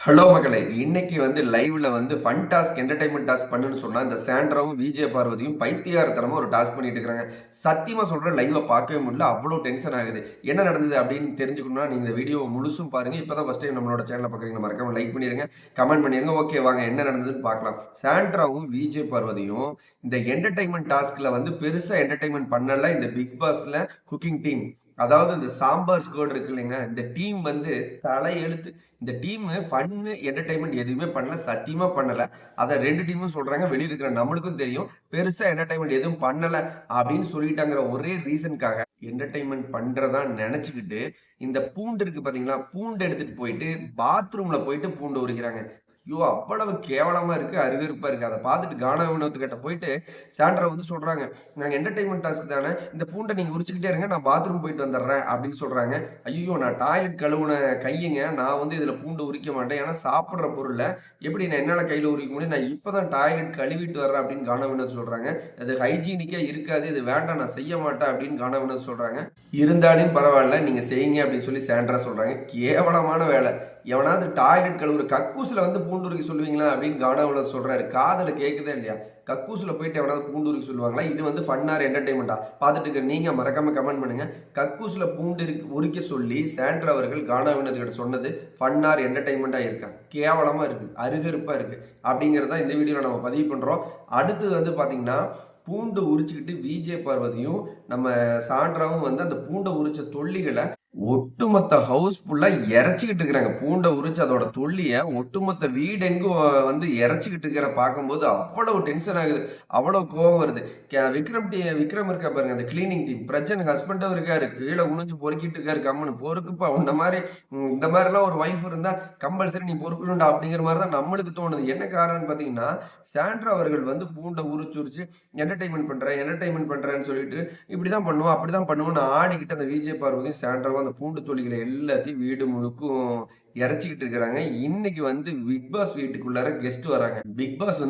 Hello மக்களே! இன்னைக்கு லைவ்ல ஃபன் டாஸ்க், என்டர்டெயின்மென்ட் டாஸ்க் பண்ணுன்னு சொன்னா, இந்த சாண்ட்ராவும், விஜே பார்வதியும் பைத்தியக்காரத்தனமா ஒரு டாஸ்க் பண்ணிட்டு இருக்காங்க. சத்தியமா சொல்றேன் லைவ்வ பார்க்கவே முடியல. அவ்ளோ டென்ஷன் ஆகுது. என்ன நடந்தது அப்படின்னு தெரிஞ்சுக்கணும்னா, நீங்க இந்த வீடியோவ முழுசும் பாருங்க. இப்ப தான் ஃபர்ஸ்ட் டைம் நம்மளோட சேனல பார்க்குறீங்கன்னா, மறக்காம லைக் பண்ணிருங்க, கமெண்ட் பண்ணிருங்க. ஓகே வாங்க என்ன நடந்ததுன்னு பார்க்கலாம். சாண்ட்ராவும், விஜே பார்வதியும் இந்த என்டர்டெயின்மென்ட் டாஸ்க்ல பெருசா என்டர்டெயின்மென்ட் பண்ணல இந்த பிக் பாஸ்ல குக்கிங் டீம். அதாவது இந்த சாம்பார் ஸ்குவாட் இருக்கு இல்லைங்க, இந்த டீம் தலை எழுத்து. இந்த டீம் ஃபன்னு, என்டர்டெயின்மெண்ட் எதுவுமே பண்ணல. சத்தியமா பண்ணல. அத 2 டீமும் சொல்றாங்க. வெளிய இருக்கிற நம்மளுக்கும் தெரியும். பெருசா என்டர்டெயின்மெண்ட் எதுவும் பண்ணல அப்படின்னு சொல்லிட்டாங்கிற ஒரே ரீசனுக்காக என்டர்டெயின்மெண்ட் பண்றதா நெனச்சுக்கிட்டு, இந்த பூண்டு இருக்கு பாத்தீங்களா? பூண்டு எடுத்துட்டு போயிட்டு பாத்ரூம்ல போயிட்டு பூண்டு உரிக்கிறாங்க. ஐயோ! அவ்வளவு கேவலமா இருக்கு. அருவருப்பா இருக்கு. அத பார்த்துட்டு கானா வினோத்கிட்ட போயிட்டு சாண்ட்ரா சொல்றாங்க, "நாங்க என்டர்டெயின்மென்ட் டாஸ்க் தானே. இந்த பூண்ட நீங்க உரிச்சுக்கிட்டே இருங்க. நான் பாத்ரூம் போயிட்டு வந்துடுறேன்" அப்படின்னு சொல்றாங்க. ஐய்யயோ! நான் டாய்லெட் கழுவுன கையுங்க. நான் இதுல பூண்டு உரிக்க மாட்டேன். ஏன்னா சாப்பிடுற பொருள எப்படி நான் என்னால கையில உரிக்க முடியும்? நான் இப்ப தான் டாய்லெட் கழுவிட்டு வர்றேன் அப்படின்னு கானா வினோத் சொல்றாங்க. அது ஹைஜீனிக்கா இருக்காது. இது வேண்டாம் நான் செய்ய மாட்டேன் அப்படின்னு கானா வினோத் சொல்றாங்க. இருந்தாலும் பரவாயில்ல நீங்க செய்யுங்க அப்படின்னு சொல்லி சாண்ட்ரா சொல்றாங்க. கேவலமான வேலை. எவனாவது டாய்லெட் கழுவுற கக்கூஸ்ல பூண்டு உரிக்க சொல்லுவீங்களா அப்படின்னு கானாவுல சொல்றாரு. காதுல கேக்குதா இல்லையா? கக்கூஸ்ல போயிட்டு எவனாவது பூண்டு உரிக்க சொல்லுவாங்களா? இது ஃபன்னார் என்டர்டைன்மெண்டா பார்த்துட்டு இருக்க நீங்க மறக்காம கமெண்ட் பண்ணுங்க. கக்கூஸ்ல பூண்டு உரிக்க சொல்லி சாண்ட்ரா அவர்கள் கானா வினோத்கிட்ட சொன்னது ஃபன்னார் என்டர்டைன்மெண்டா இருக்கா? கேவலமா இருக்கு, அருகருப்பா இருக்கு அப்படிங்கறத இந்த வீடியோல நம்ம பதிவு பண்றோம். அடுத்தது பாத்தீங்கன்னா, பூண்டு உரிச்சுக்கிட்டு விஜே பார்வதியும் நம்ம சாண்ட்ராவும் அந்த பூண்டை உரிச்ச தொல்லிகளை ஒட்டுமொத்த ஹவுஸ் ஃபுல்லா இறைச்சிக்கிட்டு இருக்கிறாங்க. பூண்டை உரிச்சு அதோட தொல்லிய ஒட்டுமொத்த வீடெங்கும் இறைச்சிக்கிட்டு இருக்கிற பார்க்கும்போது அவ்வளவு டென்ஷன் ஆகுது. அவ்வளவு கோவம் வருது. விக்ரம் இருக்கா பாருங்க, அந்த கிளீனிங் டீம். பிரஜன் ஹஸ்பண்டும் இருக்காரு. கீழே குனிஞ்சு பொறுக்கிட்டு இருக்காரு கம்முன்னு. பொறுக்குப்பா உன்ன மாதிரி இந்த மாதிரிலாம் ஒரு ஒய்ஃப் இருந்தா கம்பல்சரி நீ பொறுக்கணும்டா அப்படிங்கிற மாதிரி தான் நம்மளுக்கு தோணுது. என்ன காரணம்னு பார்த்தீங்கன்னா, சாண்ட்ரா அவர்கள் பூண்டை உரிச்சு என்டர்டைன்மெண்ட் பண்றேன்னு சொல்லிட்டு இப்படிதான் பண்ணுவோம், அப்படிதான் பண்ணுவோம்னு ஆடிக்கிட்டு அந்த விஜே பார்வதியும் சாண்ட்ராவும் அந்த பூண்டு தொலிகளை எல்லாத்தையும் வீடு முழுக்கும் இறைச்சிக்கிட்டு இருக்கிறாங்க. இன்னைக்கு பிக் பாஸ் வீட்டுக்குள்ளார கெஸ்ட் வராங்க. பிக் பாஸ்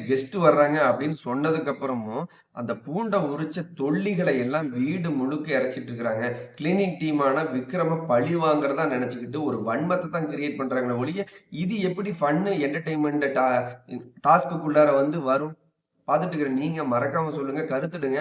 கெஸ்ட் வர்றாங்க அப்படின்னு சொன்னதுக்கு அப்புறமும் அந்த பூண்டை உரிச்ச தொல்லிகளை எல்லாம் வீடு முழுக்க இறைச்சிட்டு இருக்கிறாங்க. கிளீனிங் டீமான விக்ரம பழி வாங்குறதா நினைச்சுக்கிட்டு ஒரு வன்மத்தை தான் கிரியேட் பண்றாங்களே ஒழிய, இது எப்படி ஃபன்னு என்டர்டைன்மெண்ட் டாஸ்க்குள்ளார வரும்? பார்த்துட்டு இருக்கிற நீங்க மறக்காம சொல்லுங்க, கருத்துடுங்க.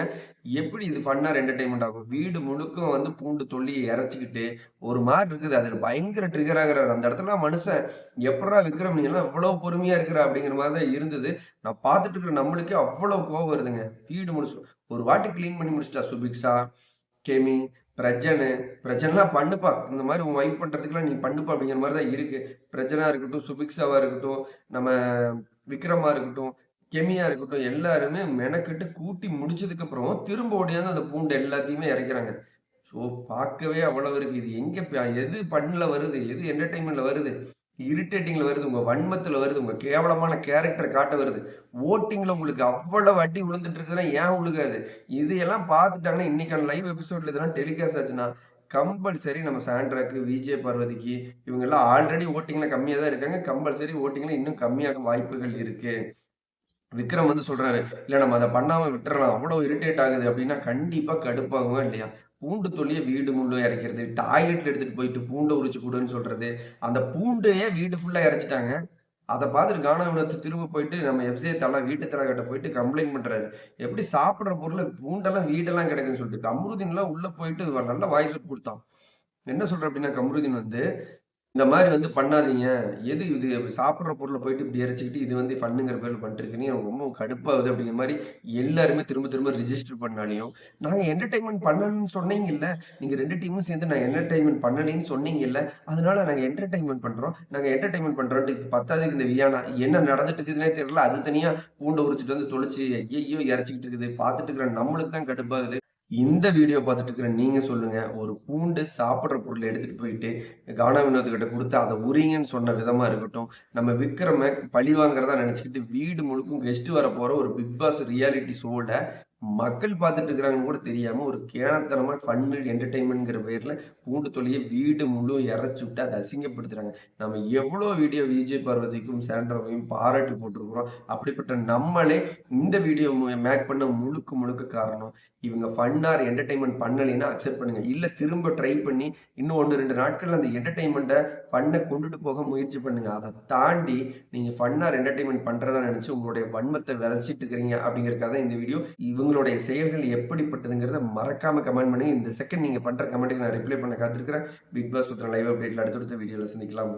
எப்படி இது ஃபன்னார் என்டர்டைன்மெண்ட் ஆகும்? வீடு முழுக்கும் பூண்டு தொல்லிய இறைச்சுக்கிட்டு ஒரு மாரி இருக்குது. அதுல பயங்கர ட்ரிகர் ஆகுறாரு. அந்த இடத்துல மனுஷன் எப்புட்றா விக்ரம் நீங்கலாம் இவ்வளவு பொறுமையா இருக்கிற அப்படிங்கிற மாரி தான் இருந்தது. நான் பார்த்துட்டு இருக்கிற நம்மளுக்கே அவ்வளவு கோவம் வருதுங்க. வீடு முழுசு ஒரு வாட்டி கிளீன் பண்ணி முடிச்சுட்டா சுபிக்ஷா, கெமி, பிரஜன்லாம் பண்ணுப்பா. இந்த மாரி உன் வைஃப் பண்றதுக்குலாம் நீ பண்ணுப்பா அப்படிங்கிற மாரி தான் இருக்கு. பிரஜனா இருக்கட்டும், சுபிக்ஷாவா இருக்கட்டும், நம்ம விக்ரமா இருக்கட்டும், கெமியா இருக்கட்டும், எல்லாருமே மெனக்கெட்டு கூட்டி முடிச்சதுக்கு அப்புறம் திரும்ப ஓடியாந்து அந்த பூண்டு எல்லாத்தையுமே இறைக்கிறாங்க. ஸோ பார்க்கவே அவ்வளவு இருக்கு. இது எங்க எது ஃபன்ல வருது? எது என்டர்டெயின்மென்ட்ல வருது? இரிட்டேட்டிங்ல வருது. உங்க வன்மத்துல வருது. உங்க கேவலமான கேரக்டர் காட்ட வருது. வோட்டிங்ல உங்களுக்கு அவ்வளவு அடி விழுந்துட்டு இருக்குதுன்னா ஏன் விழுகாது? இது எல்லாம் பார்த்துட்டாங்கன்னா இன்னைக்கான லைவ் எபிசோட்ல இதெல்லாம் டெலிகாஸ்ட் ஆச்சுன்னா, கம்பல்சரி நம்ம சாண்ட்ராக்கு, விஜே பார்வதிக்கு இவங்கலாம் ஆல்ரெடி வோட்டிங்ல கம்மியா தான் இருக்காங்க. கம்பல்சரி வோட்டிங்ல இன்னும் கம்மியாக வாய்ப்புகள் இருக்கு. விக்ரம் சொல்றாரு, "இல்ல நம்ம அத பண்ணாம விட்டுறலாம். அவ்வளோ இரிட்டேட் ஆகுது." அப்படின்னா கண்டிப்பா கடுப்பாகுமா இல்லையா? பூண்டு தொல்லிய வீடு முழுவதும் இறைக்கிறது, டாய்லெட்ல எடுத்துட்டு போயிட்டு பூண்ட உரிச்சு குடுன்னு சொல்றது, அந்த பூண்டையே வீடு ஃபுல்லா இறைச்சுட்டாங்க. அத பார்த்துட்டு கானா வினோத் திரும்ப போயிட்டு நம்ம எஃப்ஜே தல வீட்டு தலகிட்ட போயிட்டு கம்ப்ளைண்ட் பண்றாரு. எப்படி சாப்பிடுற பொருள்ல பூண்டெல்லாம் வீடெல்லாம் கிடக்குன்னு சொல்லிட்டு. கம்ருதீன்லாம் உள்ள போயிட்டு நல்ல வாய்ஸ் அவுட் குடுத்தான். என்ன சொல்றாரு அப்படின்னா கம்ருதீன் இந்த மாரி பண்ணாதீங்க. எது இது சாப்பிடுற பொருள போயிட்டு இப்படி எரிச்சுக்கிட்டு, இது ஃபன்னுங்கிற பேர்ல பண்ணிட்டுருக்கீங்க. எனக்கு ரொம்ப கடுப்பாகுது அப்படிங்கிற மாரி எல்லாருமே திரும்ப திரும்ப ரிஜிஸ்டர் பண்ணாலையும், நாங்க என்டர்டெயின்மென்ட் பண்ணணும்னு சொன்னீங்கல்ல. நீங்க 2 டீமும் சேர்ந்து நான் என்டர்டெயின்மென்ட் பண்ணலைன்னு சொன்னீங்கல்ல. அதனால நாங்க என்டர்டெயின்மென்ட் பண்றோம். நாங்க என்டர்டெயின்மென்ட் பண்றோம்ன்ட்டு இப்ப பத்தாததுக்கு இந்த வியானா என்ன நடந்துட்டு இருக்குதுன்னே தெரியல. அது தனியா பூண்ட உரிச்சுட்டு தொளிச்சு ஐய்யய்யோ! இறைச்சுக்கிட்டு இருக்குது. பார்த்துட்டு இருக்கிற நம்மளுக்கு தான் கடுப்பாகுது. இந்த வீடியோ பார்த்துட்டு இருக்கிற நீங்க சொல்லுங்க. ஒரு பூண்டு சாப்பிடுற பொருள எடுத்துட்டு போயிட்டு கானா வினோத் கிட்ட குடுத்து அத உரிங்கன்னு சொன்ன விதமா இருக்கட்டும், நம்ம விக்ரம பழி வாங்குறதா நெனச்சுக்கிட்டு வீடு முழுக்கும் கெஸ்ட் வரப்போற ஒரு பிக் பாஸ் ரியாலிட்டி ஷோல மக்கள் பார்த்துட்டு இருக்கிறாங்கன்னு கூட தெரியாம, ஒரு கேணத்தனமா ஃபன்னு, என்டர்டெயின்மென்ட்ங்கிற பேர்ல பூண்டு தொலிய வீடு முழு இறச்சு விட்டு அத அசிங்கப்படுத்துறாங்க. நம்ம எவ்வளோ வீடியோ விஜய் பார்வதிக்கும், சாண்ட்ராவையும் பாராட்டி போட்டிருக்கிறோம். அப்படிப்பட்ட நம்மளே இந்த வீடியோ மேக் பண்ண முழுக்க முழுக்க காரணம், இவங்க ஃபன் ஆர் என்டர்டெயின்மென்ட் பண்ணலைன்னா அக்செப்ட் பண்ணுங்க. இல்ல திரும்ப ட்ரை பண்ணி இன்னும் 1, 2 நாட்கள்ல அந்த என்டர்டெயின்மென்ட்ட, ஃபன்ன கொண்டுட்டு போக முயற்சி பண்ணுங்க. அத தாண்டி நீங்க ஃபன் ஆர் என்டர்டெயின்மென்ட் பண்றதா நெனச்சு உங்களுடைய வன்மத்த விதைச்சிட்டு இருக்கிறீங்க அப்படிங்கிறதுக்காக தான் இந்த வீடியோ. இவங்களுடைய செயல்கள் எப்படிப்பட்டதுங்கிறத மறக்காம கமெண்ட் பண்ணுங்க. இந்த செகண்ட் நீங்க பண்ற கமெண்ட்டுக்கு நான் ரிப்ளை பண்ண காத்திருக்கிறேன். பிக் பாஸ் பத்தின லைவ் அப்டேட்ல அடுத்தடுத்த வீடியோல சந்திக்கலாம்.